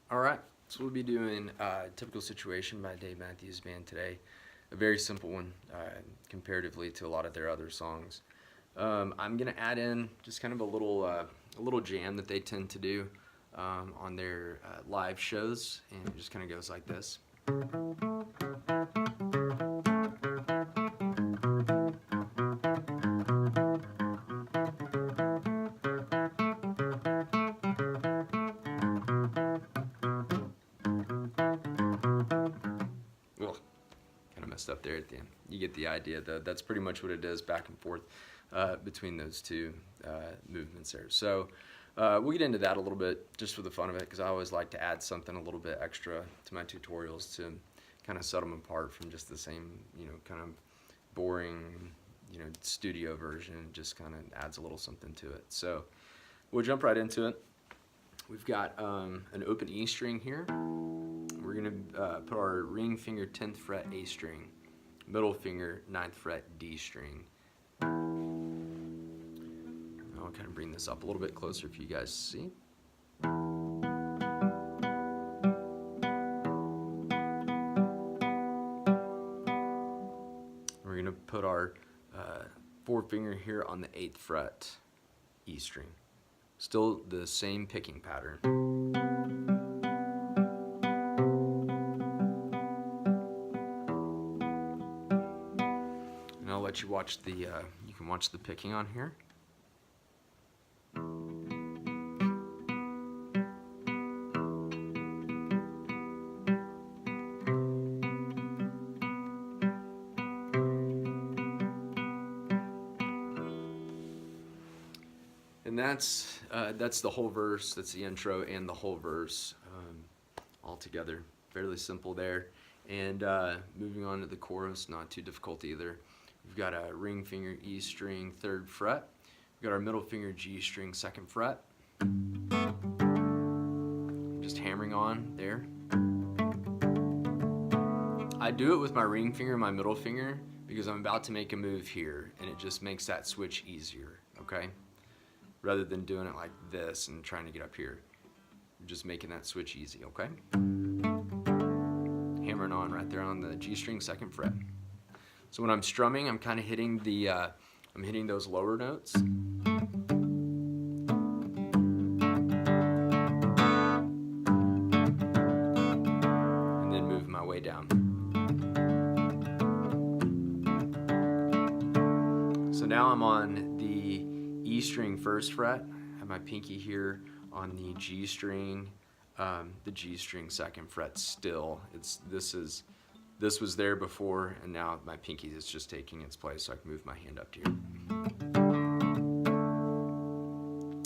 Alright, so we'll be doing Typical Situation by Dave Matthews Band today. A very simple one comparatively to a lot of their other songs. I'm going to add in just kind of a little jam that they tend to do on their live shows, and it just kind of goes like this. Up there at the end. You get the idea though. That's pretty much what it is, back and forth between those two movements there. So we'll get into that a little bit just for the fun of it, because I always like to add something a little bit extra to my tutorials to kind of set them apart from just the same, kind of boring, studio version. It just kind of adds a little something to it. So we'll jump right into it. We've got an open E string here. We're going to put our ring finger 10th fret A string, middle finger 9th fret D string. I'll kind of bring this up a little bit closer for you guys to see. We're going to put our forefinger here on the 8th fret E string. Still the same picking pattern. And I'll let you watch the, you can watch the picking on here. And that's the whole verse. That's the intro and the whole verse all together. Fairly simple there. And moving on to the chorus, not too difficult either. We've got a ring finger E string 3rd fret. We've got our middle finger G string 2nd fret. Just hammering on there. I do it with my ring finger and my middle finger because I'm about to make a move here, and it just makes that switch easier, okay? Rather than doing it like this and trying to get up here. I'm just making that switch easy, okay? Hammering on right there on the G string 2nd fret. So when I'm strumming, I'm kind of hitting the, I'm hitting those lower notes. And then moving my way down. So now I'm on the E string 1st fret. I have my pinky here on the G string 2nd fret still. This was there before, and now my pinky is just taking its place, so I can move my hand up here.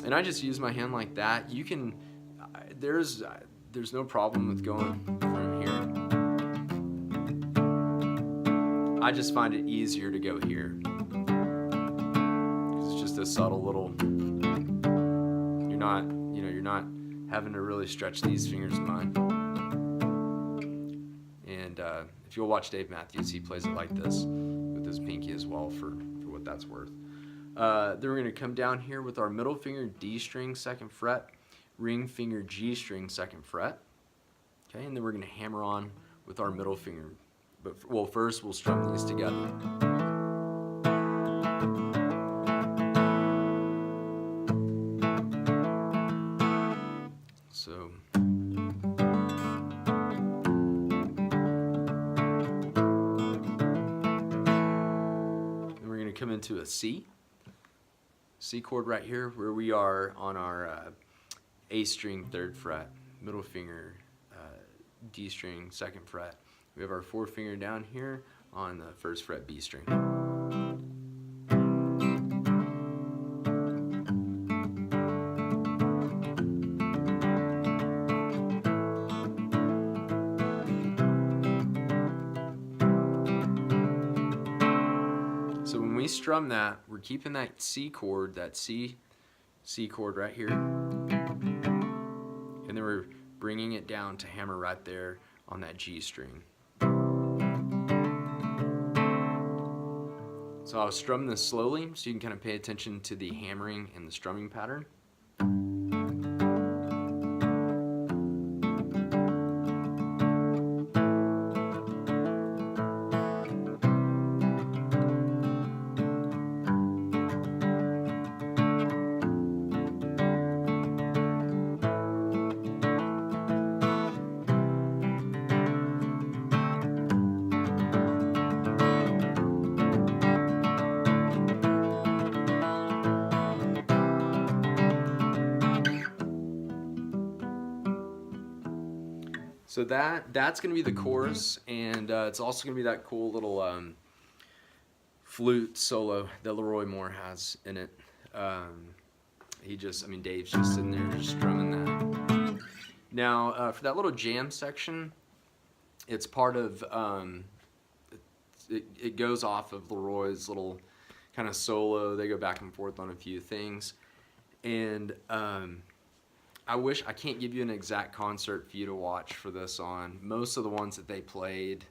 And I just use my hand like that. You can, there's no problem with going from here. I just find it easier to go here. It's just a subtle little, you're not having to really stretch these fingers of mine. And if you'll watch Dave Matthews, he plays it like this with his pinky as well, for what that's worth. Then we're going to come down here with our middle finger D string 2nd fret, ring finger G string 2nd fret. Okay, and then we're going to hammer on with our middle finger. But well, first we'll strum these together. So come into a C chord right here, where we are on our A string 3rd fret, middle finger D string 2nd fret. We have our forefinger down here on the 1st fret B string. We strum that, we're keeping that C chord, that C chord right here, and then we're bringing it down to hammer right there on that G string. So I'll strum this slowly so you can kind of pay attention to the hammering and the strumming pattern. So that's going to be the chorus, and it's also going to be that cool little flute solo that Leroy Moore has in it. Dave's just sitting there just strumming that. Now, for that little jam section, it's part of, it goes off of Leroy's little kind of solo. They go back and forth on a few things. And I can't give you an exact concert for you to watch for this on. Most of the ones that they played,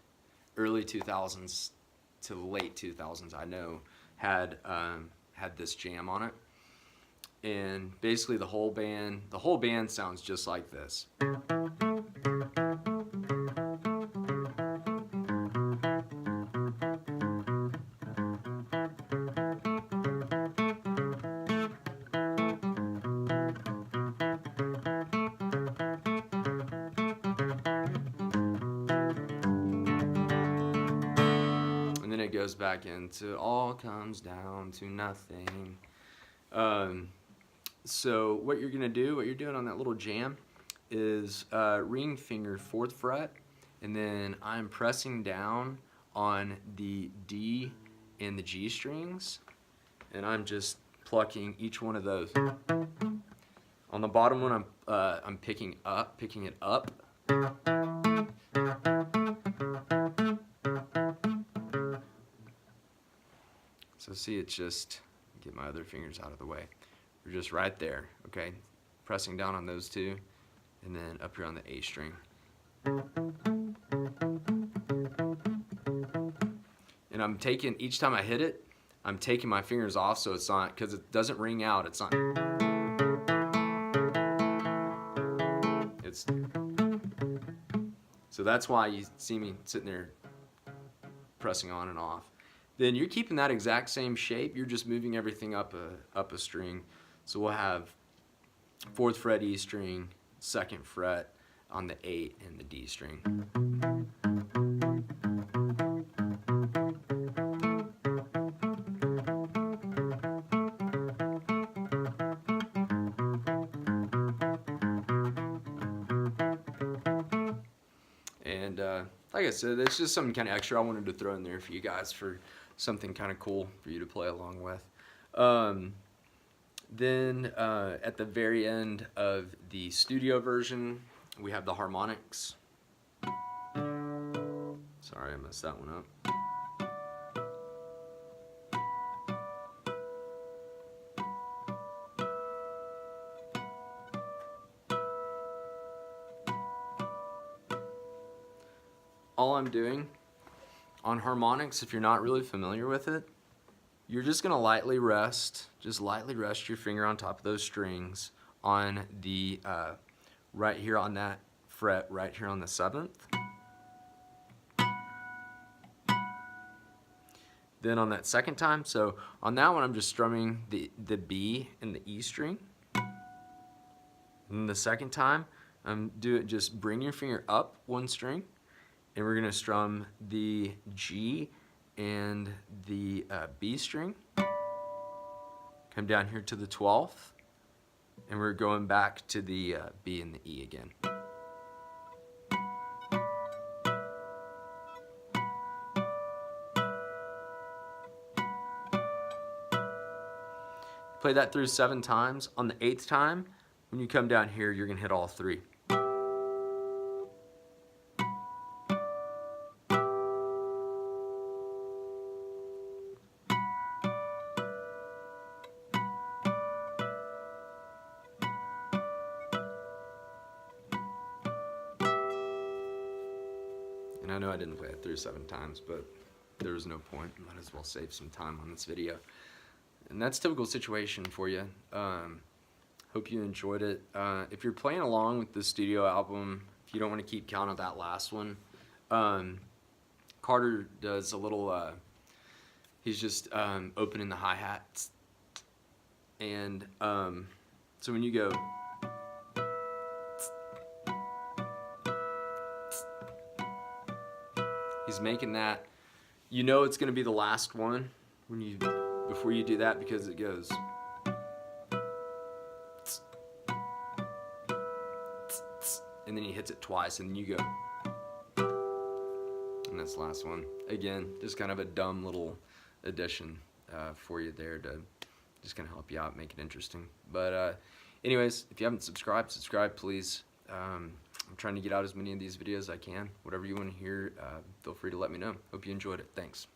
early 2000s to late 2000s, I know, had this jam on it. And basically the whole band sounds just like this. And then it goes back into all comes down to nothing. So what you're doing on that little jam is ring finger 4th fret, and then I'm pressing down on the D and the G strings, and I'm just plucking each one of those. On the bottom one, I'm picking it up. So see, it's just, get my other fingers out of the way. We're just right there, okay? Pressing down on those two, and then up here on the A string. And I'm taking, each time I hit it, I'm taking my fingers off so it's not, because it doesn't ring out, it's not. So that's why you see me sitting there pressing on and off. Then you're keeping that exact same shape, you're just moving everything up a string. So we'll have 4th fret E string, 2nd fret on the 8 and the D string. And like I said, it's just something kind of extra I wanted to throw in there for you guys, for something kind of cool for you to play along with. Then at the very end of the studio version, we have the harmonics. Sorry, I messed that one up. All I'm doing on harmonics, if you're not really familiar with it, you're just going to lightly rest your finger on top of those strings on the, right here on that fret, right here on the 7th. Then on that second time, so on that one I'm just strumming the B and the E string. And the second time, just bring your finger up one string, and we're going to strum the G and the B string. Come down here to the 12th, and we're going back to the B and the E again. Play that through 7 times. On the 8th time, when you come down here, you're going to hit all 3. And I know I didn't play it through 7 times, but there was no point. Might as well save some time on this video. And that's a typical situation for you. Hope you enjoyed it. If you're playing along with the studio album, if you don't want to keep count of that last one, Carter does a little, he's just opening the hi-hats. And so when you go, he's making that, you know it's going to be the last one when you, before you do that, because it goes. and then he hits it twice, and you go, and that's the last one. Again, just kind of a dumb little addition for you there to just kind of help you out, make it interesting. But anyways, if you haven't subscribed, subscribe please. I'm trying to get out as many of these videos as I can. Whatever you want to hear, feel free to let me know. Hope you enjoyed it. Thanks.